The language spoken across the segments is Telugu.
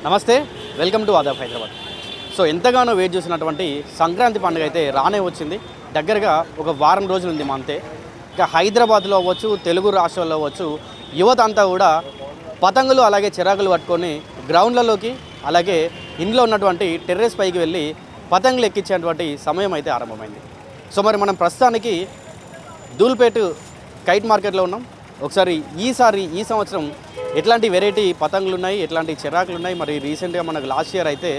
నమస్తే, welcome to Aadab Hyderabad. So ఎంతగానో వెయిట్ చేసినటువంటి సంక్రాంతి పండుగ అయితే రానే వచ్చింది. దగ్గరగా ఒక వారం రోజులు ఉంది అంతే. ఇక హైదరాబాద్లో అవ్వచ్చు, తెలుగు రాష్ట్రాల్లో అవ్వచ్చు, యువత అంతా కూడా పతంగులు అలాగే చిరాకులు పట్టుకొని గ్రౌండ్లలోకి అలాగే ఇంట్లో ఉన్నటువంటి టెర్రస్ పైకి వెళ్ళి పతంగులు ఎక్కించేటువంటి సమయం అయితే ఆరంభమైంది. సో మరి మనం ప్రస్తుతానికి ధూల్పేట్ కైట్ మార్కెట్లో ఉన్నాం. ఒకసారి ఈ సంవత్సరం ఎట్లాంటి వెరైటీ పతంగులు ఉన్నాయి, ఎట్లాంటి చిరాకులు ఉన్నాయి. మరి రీసెంట్గా మనకు లాస్ట్ ఇయర్ అయితే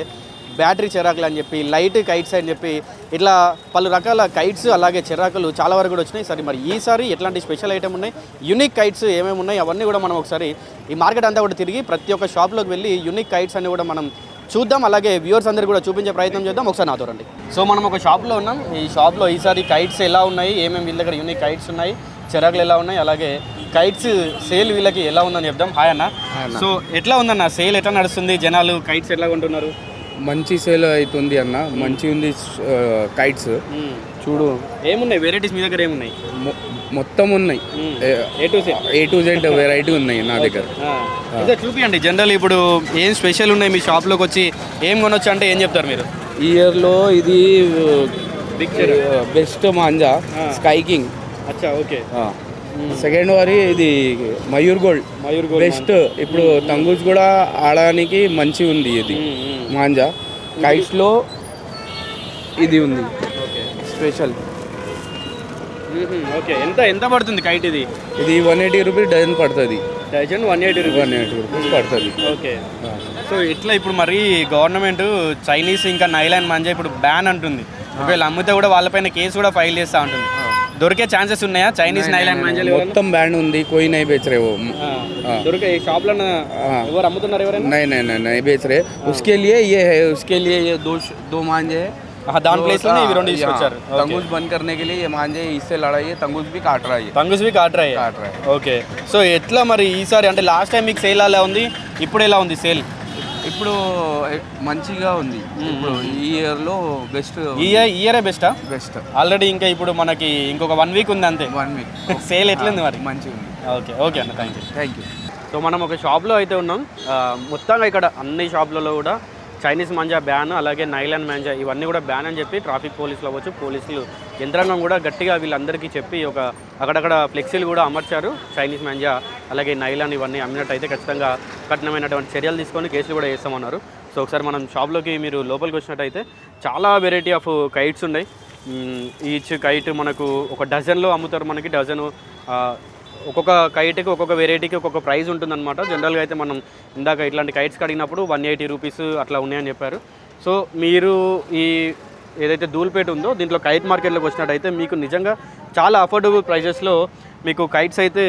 బ్యాటరీ చిరాకులు అని చెప్పి, లైట్ కైట్స్ అని చెప్పి ఇట్లా పలు రకాల కైట్స్ అలాగే చిరాకులు చాలా వరకు కూడా వచ్చినాయి. సరే మరి ఈసారి ఎట్లాంటి స్పెషల్ ఐటమ్ ఉన్నాయి, యూనిక్ కైట్స్ ఏమేమి ఉన్నాయి, అవన్నీ కూడా మనం ఒకసారి ఈ మార్కెట్ అంతా కూడా తిరిగి ప్రతి ఒక్క షాప్లోకి వెళ్ళి యూనిక్ కైట్స్ అన్ని కూడా మనం చూద్దాం. అలాగే వ్యూవర్స్ అందరూ కూడా చూపించే ప్రయత్నం చేద్దాం. ఒకసారి నాతో రండి. సో మనం ఒక షాప్లో ఉన్నాం. ఈ షాప్లో ఈసారి కైట్స్ ఎలా ఉన్నాయి, ఏమేమి వీళ్ళ దగ్గర యూనిక్ కైట్స్ ఉన్నాయి, చిరాకులు ఎలా ఉన్నాయి, అలాగే కైట్స్ సేల్ వీళ్ళకి ఎలా ఉందని చెప్దాం. హాయ్ అన్న. సో ఎట్లా ఉందన్న సేల్, ఎట్లా నడుస్తుంది, జనాలు కైట్స్ ఎట్లా కొంటున్నారు? మంచి సేల్ అవుతుంది అన్న, మంచి ఉంది కైట్స్. చూడు ఏమున్నాయి వెరైటీస్ మీ దగ్గర, ఏమున్నాయి? మొత్తం ఉన్నాయి, ఏ టు జెడ్ వెరైటీ ఉన్నాయి నా దగ్గర. చూపియండి. జనరల్ ఇప్పుడు ఏం స్పెషల్ ఉన్నాయి మీ షాప్లోకి వచ్చి ఏం కొనొచ్చు అంటే ఏం చెప్తారు మీరు? ఈ ఇయర్లో ఇది బెస్ట్ మాంజా స్కై కింగ్. అచ్చా, ఓకే. సెకండ్ వారి ఇది మయూర్ గోల్డ్ బెస్ట్. ఇప్పుడు తంగూజ్ కూడా ఆడడానికి మంచి ఉంది. ఇది మాంజా కైట్స్లో ఇది ఉంది స్పెషల్. ఓకే, ఎంత పడుతుంది కైట్? ఇది 180 రూపీస్ డజన్ పడుతుంది. డజన్ 180 రూపీస్ పడుతుంది. ఓకే. సో ఇట్లా ఇప్పుడు మరి గవర్నమెంట్ చైనీస్ ఇంకా నైలాన్ మాంజా ఇప్పుడు బ్యాన్ అంటుంది. ఒకవేళ అమ్మితే కూడా వాళ్ళపైన కేసు కూడా ఫైల్ చేస్తూ ఉంటుంది. దొరికే ఛాన్సెస్ ఉన్నాయా చైనీస్ నైలాన్ మాంజాలు? మొత్తం బ్యాన్ ఉంది, कोई नहीं बेच रहे वो. దొరికే ఈ షాప్ లో ఎవరు అమ్ముతున్నారు? ఎవరైనా? नहीं बेच रहे. उसके लिए ये है, उसके लिए ये दो मांजे है. దాని ప్లేస్ లో ఇవి రెండు తీసుకొచ్చారు. तंगूज बंद करने के लिए ये मांजे इससे लड़ाई है. तंगूज भी काट रहा है. तंगूज भी काट रहा है. ఓకే. సో ఎట్లా మరి ఈసారి అంటే లాస్ట్ టైం మీకు సేల్ ఎలా ఉంది, ఇప్పుడు ఎలా ఉంది సేల్? ఇప్పుడు మంచిగా ఉంది. ఇప్పుడు ఈ ఇయర్లో బెస్ట్. ఇయరే బెస్టా? బెస్ట్. ఆల్రెడీ ఇంకా ఇప్పుడు మనకి ఇంకొక 1 వీక్ ఉంది అంతే. 1 వీక్ సేల్ ఎట్లుంది మరి? మంచిగా ఉంది. ఓకే అన్న, థ్యాంక్ యూ. సో మనం ఒక షాప్లో అయితే ఉన్నాం. మొత్తంగా ఇక్కడ అన్ని షాప్లలో కూడా చైనీస్ మాంజా బ్యాన్, అలాగే నైలాన్ మాంజా ఇవన్నీ కూడా బ్యాన్ అని చెప్పి ట్రాఫిక్ పోలీసులు అవ్వచ్చు, పోలీసులు యంత్రాంగం కూడా గట్టిగా వీళ్ళందరికీ చెప్పి ఒక అక్కడక్కడ ఫ్లెక్సీలు కూడా అమర్చారు. చైనీస్ మాంజా అలాగే నైలాన్ ఇవన్నీ అమ్మినట్టయితే ఖచ్చితంగా కఠినమైనటువంటి చర్యలు తీసుకొని కేసులు కూడా వేస్తామన్నారు. సో ఒకసారి మనం షాప్లోకి మీరు లోపలికి వచ్చినట్టయితే చాలా వెరైటీ ఆఫ్ కైట్స్ ఉన్నాయి. ఈచ్ కైట్ మనకు ఒక డజన్లో అమ్ముతారు. మనకి డజను ఒక్కొక్క కైట్కి ఒక్కొక్క వెరైటీకి ఒక్కొక్క ప్రైస్ ఉంటుందన్నమాట. జనరల్గా అయితే మనం ఇందాక ఇట్లాంటి కైట్స్ అడిగినప్పుడు 180 రూపీస్ అట్లా ఉన్నాయని చెప్పారు. సో మీరు ఈ ఏదైతే ధూల్పేట ఉందో దీంట్లో కైట్ మార్కెట్లోకి వచ్చినట్టయితే మీకు నిజంగా చాలా అఫోర్డబుల్ ప్రైజెస్లో మీకు కైట్స్ అయితే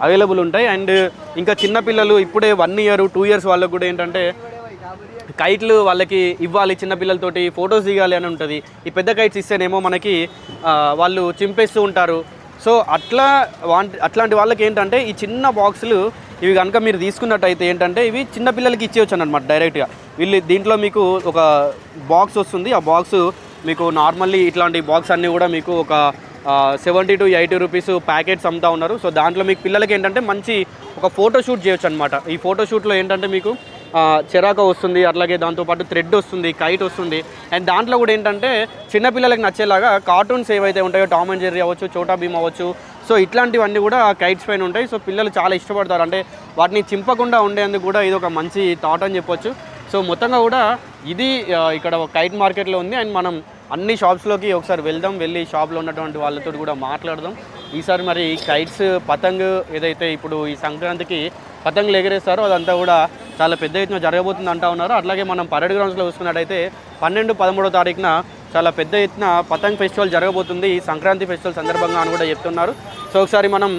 అవైలబుల్ ఉంటాయి. అండ్ ఇంకా చిన్నపిల్లలు ఇప్పుడే 1 ఇయర్ 2 ఇయర్స్ వాళ్ళకు కూడా ఏంటంటే కైట్లు వాళ్ళకి ఇవ్వాలి, చిన్నపిల్లలతోటి ఫొటోస్ దిగాలి అని ఉంటుంది. ఈ పెద్ద కైట్స్ ఇస్తేనేమో మనకి వాళ్ళు చింపేస్తూ ఉంటారు. సో అట్లాంటి వాళ్ళకి ఏంటంటే ఈ చిన్న బాక్సులు ఇవి కనుక మీరు తీసుకున్నట్టయితే ఏంటంటే ఇవి చిన్నపిల్లలకి ఇచ్చేయచ్చు అనమాట డైరెక్ట్గా. దీంట్లో మీకు ఒక బాక్స్ వస్తుంది. ఆ బాక్స్ మీకు నార్మల్లీ ఇట్లాంటి బాక్స్ అన్నీ కూడా మీకు ఒక 70 to 80 రూపీస్ ప్యాకెట్స్ అమ్ముతా ఉన్నారు. సో దాంట్లో మీకు పిల్లలకి ఏంటంటే మంచి ఒక ఫోటోషూట్ చేయొచ్చు అనమాట. ఈ ఫోటోషూట్లో ఏంటంటే మీకు చెరాక వస్తుంది, అట్లాగే దాంతోపాటు థ్రెడ్ వస్తుంది, కైట్ వస్తుంది. అండ్ దాంట్లో కూడా ఏంటంటే చిన్నపిల్లలకి నచ్చేలాగా కార్టూన్స్ ఏవైతే ఉంటాయో, టామ్ అండ్ జెర్రీ అవ్వచ్చు, చోటా భీమ్ అవ్వచ్చు, సో ఇట్లాంటివన్నీ కూడా కైట్స్ పైన ఉంటాయి. సో పిల్లలు చాలా ఇష్టపడతారు, అంటే వాటిని చింపకుండా ఉండేందుకు కూడా ఇది ఒక మంచి థాట్ అని చెప్పొచ్చు. సో మొత్తంగా కూడా ఇది ఇక్కడ కైట్ మార్కెట్లో ఉంది. అండ్ మనం అన్ని షాప్స్లోకి ఒకసారి వెళ్ళి షాప్లో ఉన్నటువంటి వాళ్ళతో కూడా మాట్లాడదాం. ఈసారి మరి కైట్స్ పతంగ్ ఏదైతే ఇప్పుడు ఈ సంక్రాంతికి పతంగులు ఎగరేస్తారో అదంతా కూడా చాలా పెద్ద ఎత్తున జరగబోతుంది అంటూ ఉన్నారు. అట్లాగే మనం పరేడ్ గ్రౌండ్స్లో చూసుకున్నట్టయితే 12-13వ తారీఖున చాలా పెద్ద ఎత్తున పతంగ్ ఫెస్టివల్ జరగబోతుంది ఈ సంక్రాంతి ఫెస్టివల్ సందర్భంగా అని కూడా చెప్తున్నారు. సో ఒకసారి మనం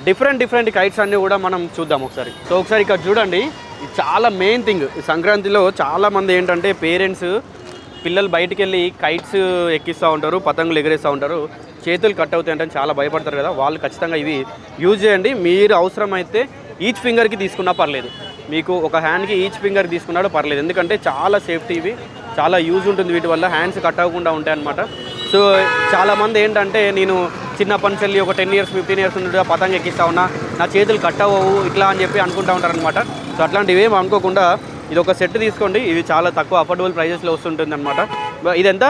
డిఫరెంట్ కైట్స్ అన్నీ కూడా మనం చూద్దాం ఒకసారి. సో ఒకసారి ఇక్కడ చూడండి, చాలా మెయిన్ థింగ్ సంక్రాంతిలో చాలామంది ఏంటంటే పేరెంట్స్ పిల్లలు బయటికి వెళ్ళి కైట్స్ ఎక్కిస్తూ ఉంటారు, పతంగులు ఎగరేస్తూ ఉంటారు, చేతులు కట్ అవుతాయి అంటే చాలా భయపడతారు కదా. వాళ్ళు ఖచ్చితంగా ఇవి యూజ్ చేయండి. మీరు అవసరమైతే ఈచ్ ఫింగర్కి తీసుకున్నా పర్లేదు, మీకు ఒక హ్యాండ్కి ఈచ్ ఫింగర్ తీసుకున్నాడో పర్లేదు. ఎందుకంటే చాలా సేఫ్టీ, ఇవి చాలా యూజ్ ఉంటుంది వీటి వల్ల, హ్యాండ్స్ కట్ అవ్వకుండా ఉంటాయి అన్నమాట. సో చాలామంది ఏంటంటే నేను చిన్నప్పటి నుంచి ఒక 10 years 15 years నుండి పతంగ ఎక్కిస్తా ఉన్నా, నా చేతులు కట్ అవ్వవు ఇట్లా అని చెప్పి అనుకుంటూ ఉంటారనమాట. సో అట్లాంటివి ఏమి అనుకోకుండా ఇది ఒక సెట్ తీసుకోండి, ఇది చాలా తక్కువ అఫోర్డబుల్ ప్రైజెస్లో వస్తుంటుంది అనమాట. ఇది ఎంత?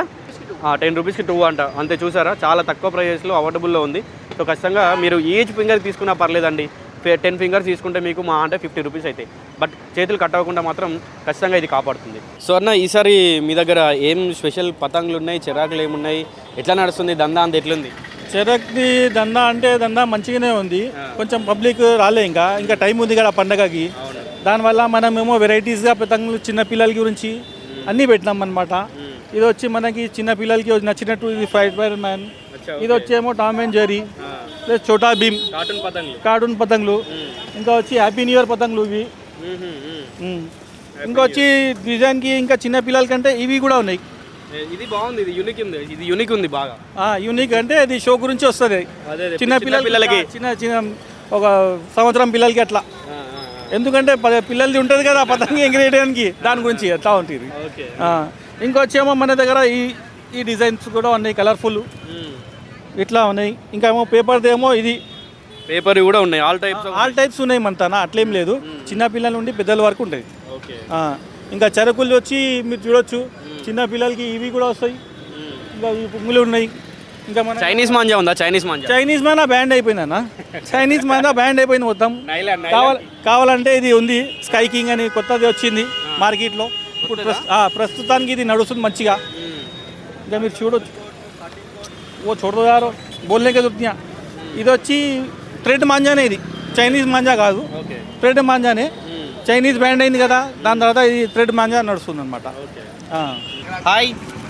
10 రూపీస్కి 2 అంట, అంతే. చూసారా, చాలా తక్కువ ప్రైజెస్లో అఫోర్డబుల్లో ఉంది. సో ఖచ్చితంగా మీరు ఈచ్ ఫింగర్ తీసుకున్నా పర్లేదండి. 10 ఫింగర్స్ తీసుకుంటే మీకు మా అంటే 50 రూపీస్ అవుతాయి. బట్ చేతులు కట్ అవ్వకుండా మాత్రం ఖచ్చితంగా ఇది కాపాడుతుంది. సో అన్న, ఈసారి మీ దగ్గర ఏం స్పెషల్ పతంగులు ఉన్నాయి, చిరాకులు ఏమున్నాయి, ఎట్లా నడుస్తుంది దందా, అంత ఎట్లుంది? చెరక్ది దందా అంటే దందా మంచిగానే ఉంది. కొంచెం పబ్లిక్ రాలే, ఇంకా టైం ఉంది కదా పండగకి. దానివల్ల మనమేమో వెరైటీస్గా పతంగులు చిన్న పిల్లల గురించి అన్నీ పెట్టినాం అనమాట. ఇది వచ్చి మనకి చిన్న పిల్లలకి నచ్చినట్టు ఇది ఫైర్ మ్యాన్, ఇది వచ్చేమో Tom and Jerry, plus Chhota Bheem cartoon పతంగులు, ఇంకా వచ్చి హ్యాపీ న్యూ ఇయర్ పతంగులు ఇవి. ఇంకా వచ్చి డిజైన్కి ఇంకా చిన్న పిల్లల కంటే ఇవి కూడా ఉన్నాయి. ఇది బాగుంది, ఇది యూనిక్ ఉంది బాగా. యూనిక్ అంటే ఇది షో గురించి వస్తుంది చిన్న పిల్లలకి, చిన్న ఒక సంవత్సరం పిల్లలకి అట్లా. ఎందుకంటే పిల్లలది ఉంటుంది కదా పతంగి ఎగిరేయడానికి, దాని గురించి ఎట్లా ఉంటుంది. ఇంకొచ్చేమో మన దగ్గర ఈ డిజైన్స్ కూడా ఉన్నాయి, కలర్ఫుల్ ఇట్లా ఉన్నాయి. ఇంకా ఏమో పేపర్ది ఏమో ఇది పేపర్ కూడా ఉన్నాయి, ఆల్ టైప్స్ ఉన్నాయి మనతోనా, అట్లేం లేదు. చిన్న పిల్లల నుండి పెద్దల వరకు ఉంటుంది. ఇంకా చెరకులు వచ్చి మీరు చూడొచ్చు, చిన్న పిల్లలకి ఇవి కూడా వస్తాయి. ఇంకా ఈ పుంగులు ఉన్నాయి. ఇంకా మన చైనీస్ మాంజా ఉందా? చైనీస్ మాంజా బ్యాండ్ అయిపోయిందన్న. చైనీస్ మాంజా బ్యాండ్ అయిపోయింది మొత్తం. కావాలంటే ఇది ఉంది, స్కై కింగ్ అని కొత్తది వచ్చింది మార్కెట్లో. ఇప్పుడు ప్రస్తుతానికి ఇది నడుస్తుంది మంచిగా. ఇంకా మీరు చూడొచ్చు. ఓ చూడదారో బోల్నే దొరుకుతున్నాయా. ఇది వచ్చి థ్రెడ్ మాంజానే, ఇది చైనీస్ మాంజా కాదు, థ్రెడ్ మాంజానే. చైనీస్ బ్యాండ్ అయింది కదా, దాని తర్వాత ఇది థ్రెడ్ మాంజా నడుస్తుంది అనమాట. हाय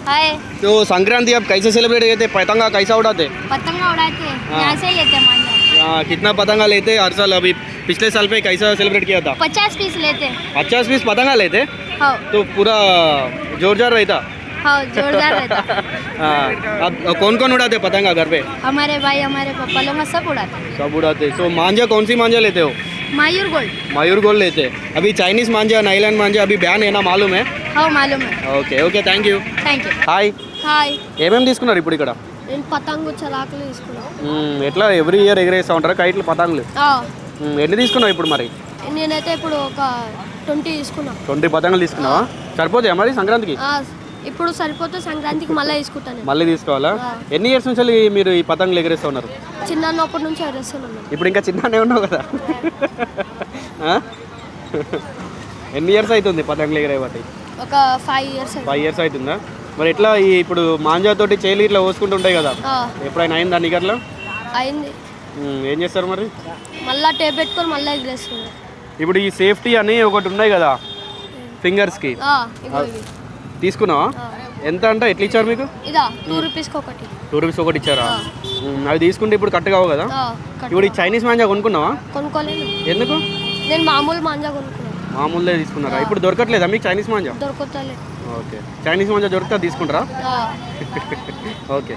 हाय। तो संक्रांति अब कैसे सेलिब्रेट करते? पतंगा कैसा उड़ाते? पतंगा उड़ाते यहाँ से ही लेते मांझा। कितना पतंगा लेते हर साल? अभी पिछले साल पे कैसा सेलिब्रेट किया था? 50 पीस लेते। 50 पीस पतंगा लेते? हाँ। तो पूरा जोरदार रहता? हाँ, जोरदार रहता। अब कौन कौन उड़ाते पतंगा घर पे? हमारे भाई, हमारे पापा लोग सब उड़ाते। सब उड़ाते। तो मांझा कौन सी मांझा लेते हो? मयूर गोल्ड लेते। अभी चाइनीज मांझा, नाइलैंड मांझा अभी बैन है ना, मालूम है? हाँ, मालूम है। Okay okay, thank you. Hi hi. ఏమేమి తీసుకున్నారు ఇప్పుడు ఇక్కడ? నేను పతంగు చలాకులు తీసుకున్నాను. ఎట్లా ఎవ్రీ ఇయర్ ఎగరేస్తూ ఉంటారా కైట్లు, పతంగులు? ఎన్ని తీసుకున్నావు ఇప్పుడు మరి? నేనైతే ఇప్పుడు ఒక 20 తీసుకున్నాను. 20 పతంగులు తీసుకున్నావా? సరిపోతాయా మరి సంక్రాంతికి? ఇప్పుడు సరిపోతే సంక్రాంతికి మళ్ళీ తీసుకుంటాను. మళ్ళీ తీసుకోవాలా? ఎన్ని ఇయర్స్ నుంచి మీరు ఈ పతంగులు ఎగరేస్తూ ఉన్నారు? చిన్నప్పటి నుంచి ఎగరేస్తున్నాను. ఇప్పుడు ఇంకా చిన్ననే ఉన్నావు కదా. ఎన్ని ఇయర్స్ అవుతుంది పతంగులు ఎగరేవాటి? ఒక 5 ఇయర్స్. 5 ఇయర్స్ అవుతుందా? మరి ఎట్లా ఈ ఇప్పుడు మాంజా తోటి చేలు ఇట్లా పోసుకుంటుంటాయి కదా, ఎప్పుడైనా అయిందా నీకు అట్లా? అయింది. ఏం చేస్తారు మరి? మళ్ళీ టేప్ పెట్టుకొని మళ్ళీ ఎగరేస్తున్నారు. ఇప్పుడు ఈ సేఫ్టీ అని ఒకటి ఉన్నాయి కదా ఫింగర్స్కి, తీసుకున్నావా? ఎంత అంటే ఎట్లా ఇచ్చారు మీకు? ఇదా 2 రూపీస్కి ఒకటి. 2 రూపీస్ ఒకటి ఇచ్చారా? అవి తీసుకుంటే ఇప్పుడు కట్ కావు కదా. ఇప్పుడు ఈ చైనీస్ మాంజా కొనుక్కున్నావా? కొనుక్కోలేదు. ఎందుకు? నేను మామూలు మాంజా కొనుక్కున్నాను. మామూలుదే తీసుకున్నారా? ఇప్పుడు దొరకట్లేదా మీకు చైనీస్ మాంజా? దొరకట్లేదు. ఓకే, చైనీస్ మాంజా దొరికితే తీసుకుంటారా? ఓకే.